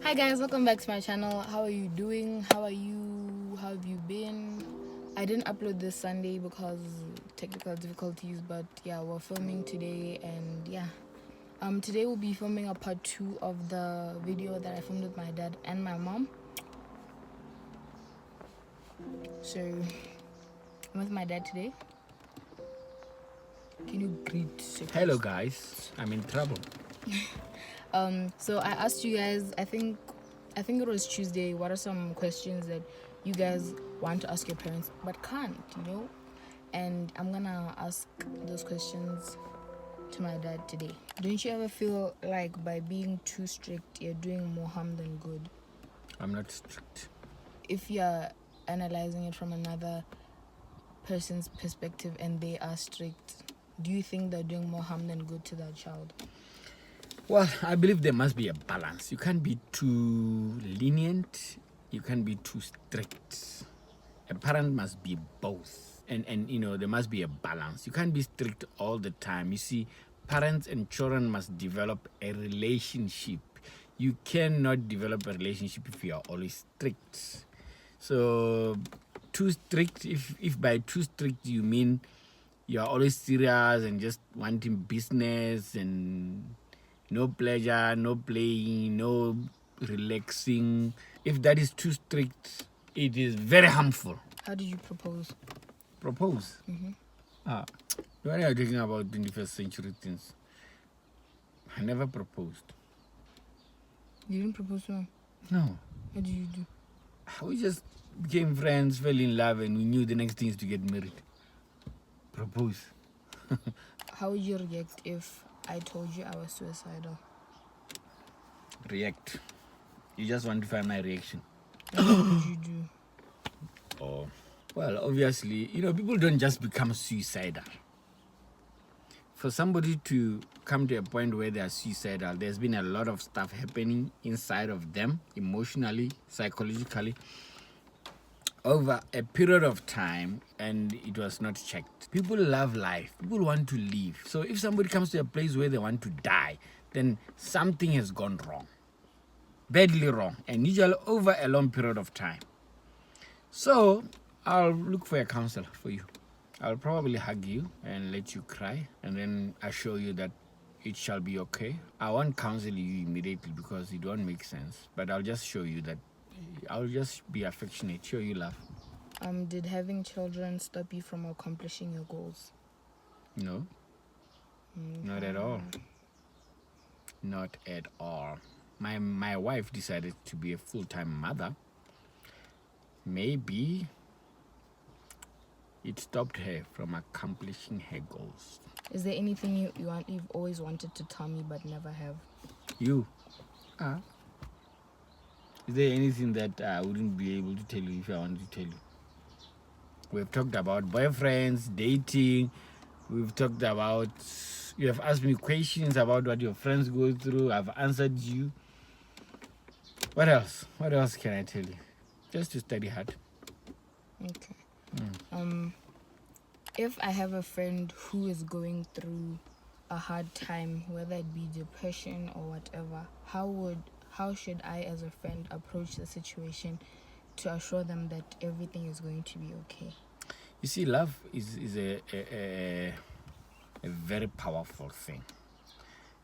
Hi guys, welcome back to my channel. How are you doing? How are you? How have you been? I didn't upload this Sunday because technical difficulties, but yeah, we're filming today, and yeah, today we'll be filming a part 2 of the video that I filmed with my dad and my mom. So I'm with my dad today. Can you greet? Hello guys, I'm in trouble. So I asked you guys, I think it was Tuesday, what are some questions that you guys want to ask your parents but can't, And I'm gonna ask those questions to my dad today. Don't you ever feel like by being too strict you're doing more harm than good? I'm not strict. If you're analyzing it from another person's perspective and they are strict, do you think they're doing more harm than good to that child? Well, I believe there must be a balance. You can't be too lenient, you can't be too strict. A parent must be both. And there must be a balance. You can't be strict all the time. You see, parents and children must develop a relationship. You cannot develop a relationship if you are always strict. So too strict, if by too strict you mean you are always serious and just wanting business and no pleasure, no playing, no relaxing. If that is too strict, it is very harmful. How did you propose? Propose? When are you talking about 21st century things? I never proposed. You didn't propose to him? No. What did you do? We just became friends, fell in love, and we knew the next thing is to get married. Propose. How would you react if I told you I was suicidal? React. You just want to find my reaction. And what would you do? Oh, well, obviously, people don't just become suicidal. For somebody to come to a point where they are suicidal, there's been a lot of stuff happening inside of them, emotionally, psychologically, over a period of time, and it was not checked. People love life. People want to live. So if somebody comes to a place where they want to die, then something has gone wrong. Badly wrong, and usually over a long period of time. So I'll look for a counselor for you. I'll probably hug you and let you cry, and then assure you that it shall be okay. I won't counsel you immediately because it won't make sense, but I'll just show you that I'll just be affectionate, show you love. Did having children stop you from accomplishing your goals? No. Not at all. Not at all. My wife decided to be a full-time mother. Maybe it stopped her from accomplishing her goals. Is there anything you've always wanted to tell me but never have? You? Is there anything that I wouldn't be able to tell you if I wanted to tell you? We've talked about boyfriends, dating. We've talked about... You have asked me questions about what your friends go through. I've answered you. What else? What else can I tell you? Just to study hard. Okay. If I have a friend who is going through a hard time, whether it be depression or whatever, how should I as a friend approach the situation to assure them that everything is going to be okay? You see, love is a very powerful thing.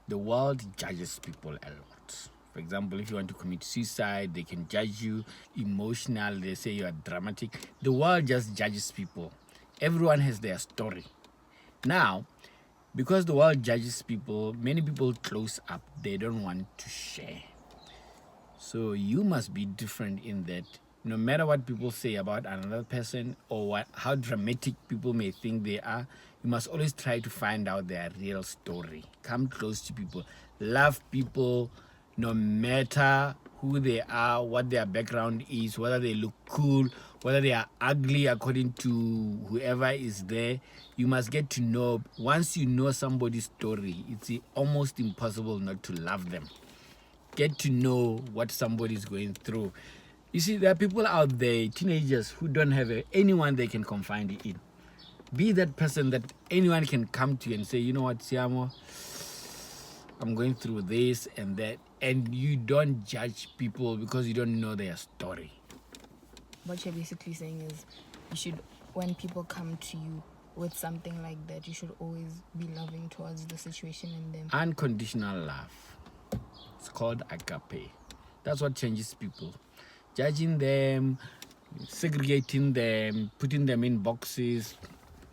The world judges people a lot. For example, if you want to commit suicide, they can judge you. Emotional, they say you are dramatic. The world just judges people. Everyone has their story. Now, because the world judges people, many people close up. They don't want to share. So you must be different in that no matter what people say about another person or how dramatic people may think they are, you must always try to find out their real story. Come close to people. Love people no matter who they are, what their background is, whether they look cool, whether they are ugly according to whoever is there. You must get to know. Once you know somebody's story, it's almost impossible not to love them. Get to know what somebody is going through. You see, there are people out there, teenagers, who don't have anyone they can confide in. Be that person that anyone can come to and say, you know what, Siamo, I'm going through this and that, and you don't judge people because you don't know their story. What you're basically saying is, you should, when people come to you with something like that, you should always be loving towards the situation and them. Unconditional love. It's called agape. That's what changes people. Judging them, segregating them, putting them in boxes,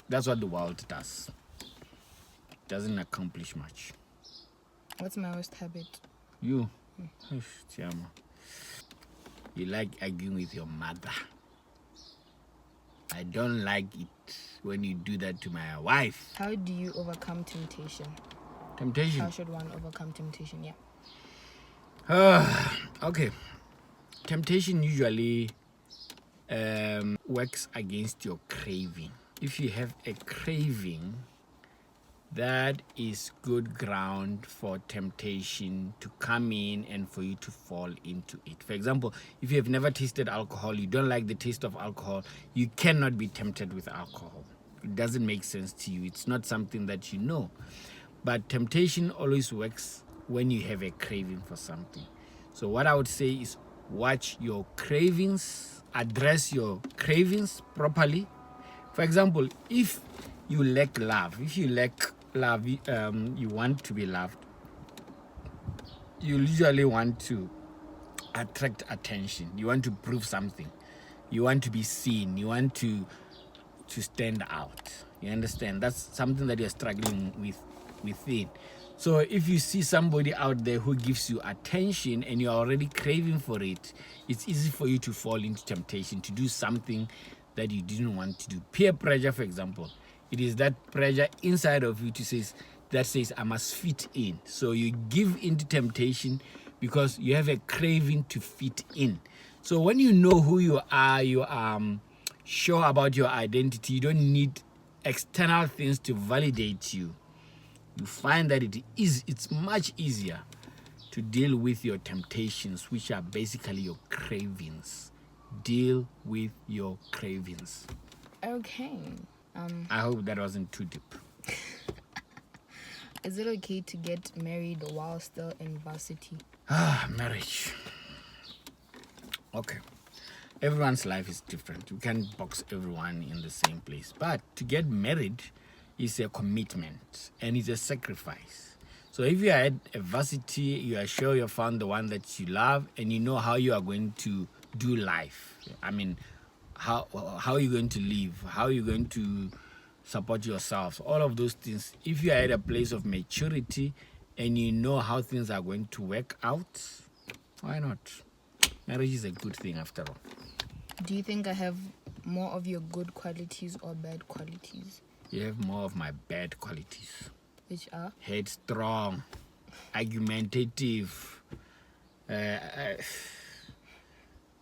that's what the world does. Doesn't accomplish much. What's my worst habit? You, Tiama, you like arguing with your mother. I don't like it when you do that to my wife. How do you overcome temptation? Temptation. How should one overcome temptation? Yeah. Okay. Temptation usually works against your craving. If you have a craving, that is good ground for temptation to come in and for you to fall into it. For example, if you have never tasted alcohol, you don't like the taste of alcohol, you cannot be tempted with alcohol. It doesn't make sense to you. It's not something that you know. But temptation always works when you have a craving for something. So what I would say is watch your cravings, address your cravings properly. For example, if you lack love, you want to be loved, you usually want to attract attention. You want to prove something. You want to be seen. You want to stand out. You understand? That's something that you're struggling with within. So if you see somebody out there who gives you attention and you're already craving for it, it's easy for you to fall into temptation to do something that you didn't want to do. Peer pressure, for example. It is that pressure inside of you that says I must fit in. So you give into temptation because you have a craving to fit in. So when you know who you are sure about your identity, you don't need external things to validate you. You find that it's much easier to deal with your temptations, which are basically your cravings. Deal with your cravings. Okay. I hope that wasn't too deep. Is it okay to get married while still in varsity? Marriage. Okay. Everyone's life is different. You can't box everyone in the same place. But to get married is a commitment and it's a sacrifice. So if you are at a varsity, you are sure you found the one that you love and you know how you are going to do life. I mean, how are you going to live? How are you going to support yourself? All of those things. If you are at a place of maturity and you know how things are going to work out, why not? Marriage is a good thing after all. Do you think I have more of your good qualities or bad qualities? You have more of my bad qualities. Which are? Headstrong, argumentative,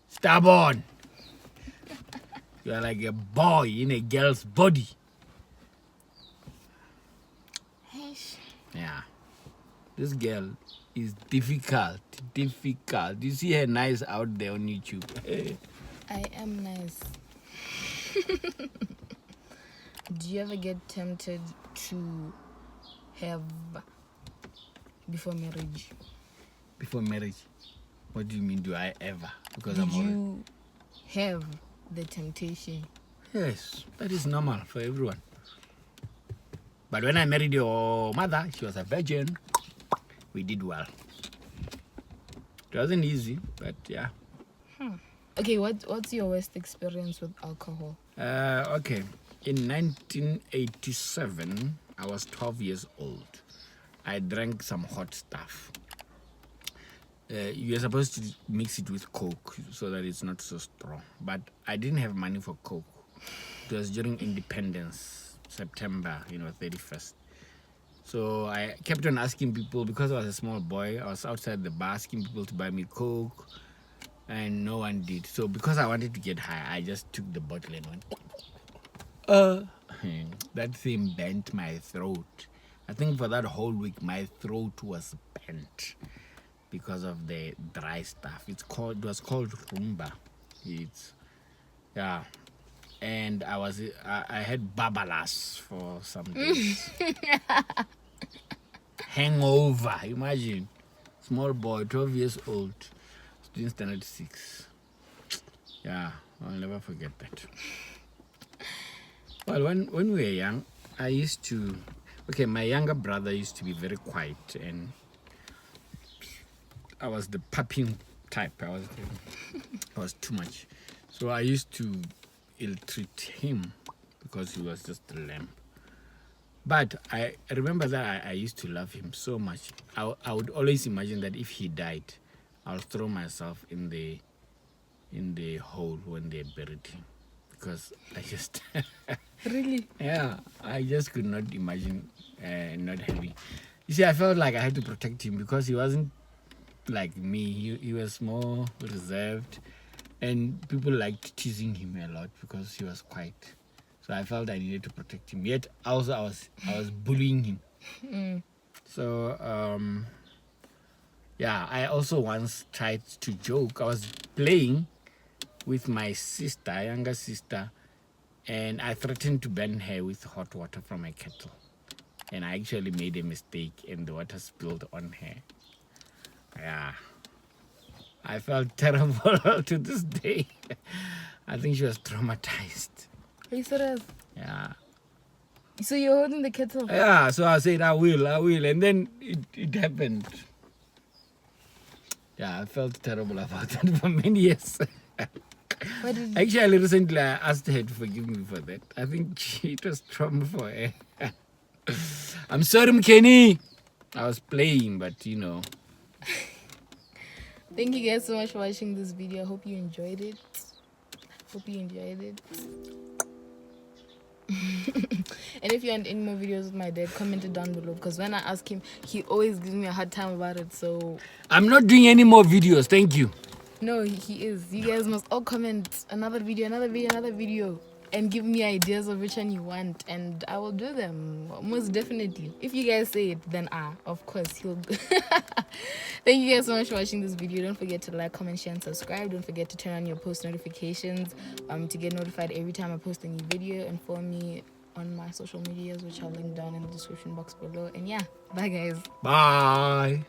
stubborn. You are like a boy in a girl's body. Yeah. This girl is difficult. You see her nice out there on YouTube. I am nice. Do you ever get tempted to have before marriage? Before marriage? What do you mean, do I ever? Because Did you have the temptation? Yes, that is normal for everyone. But when I married your mother, she was a virgin. We did well. It wasn't easy, but yeah. Okay, what's your worst experience with alcohol? Okay. In 1987, I was 12 years old. I drank some hot stuff. You're supposed to mix it with Coke so that it's not so strong. But I didn't have money for Coke. It was during Independence, September, 31st. So I kept on asking people, because I was a small boy, I was outside the bar asking people to buy me Coke, and no one did. So because I wanted to get high, I just took the bottle and went. That thing bent my throat. I think for that whole week, my throat was bent because of the dry stuff. It was called rumba. And I had babalas for some days. hangover. Imagine, small boy, 12 years old, student standard 6. Yeah, I'll never forget that. Well, when we were young, I used to. Okay, my younger brother used to be very quiet, and I was the pupping type. I was too much, so I used to ill-treat him because he was just a lamb. But I remember that I used to love him so much. I would always imagine that if he died, I'll throw myself in the hole when they buried him, because I just Really? yeah, I just could not imagine not having. You see, I felt like I had to protect him because he wasn't like me. He was more reserved, and people liked teasing him a lot because he was quiet. So I felt I needed to protect him. Yet also I was bullying him. So yeah, I also once tried to joke. I was playing with my sister, younger sister, and I threatened to burn her with hot water from my kettle. And I actually made a mistake, and the water spilled on her. Yeah, I felt terrible to this day. I think she was traumatized. Are you serious? Yeah. So you're holding the kettle? Yeah, so I said, I will. And then it happened. Yeah, I felt terrible about that for many years. What did you... Actually, recently I asked her to forgive me for that. I think it was trauma for her. I'm sorry, McKenny. I was playing, but you know. Thank you guys so much for watching this video. I hope you enjoyed it. And if you want any more videos with my dad, comment it down below, because when I ask him, he always gives me a hard time about it. So I'm not doing any more videos. Thank you. no, he is. You guys must all comment another video, and give me ideas of which one you want, and I will do them, most definitely. If you guys say it, then of course he'll Thank you guys so much for watching this video. Don't forget to like, comment, share, and subscribe. Don't forget to turn on your post notifications to get notified every time I post a new video, and follow me on my social medias, which I'll link down in the description box below. And yeah, bye guys. Bye.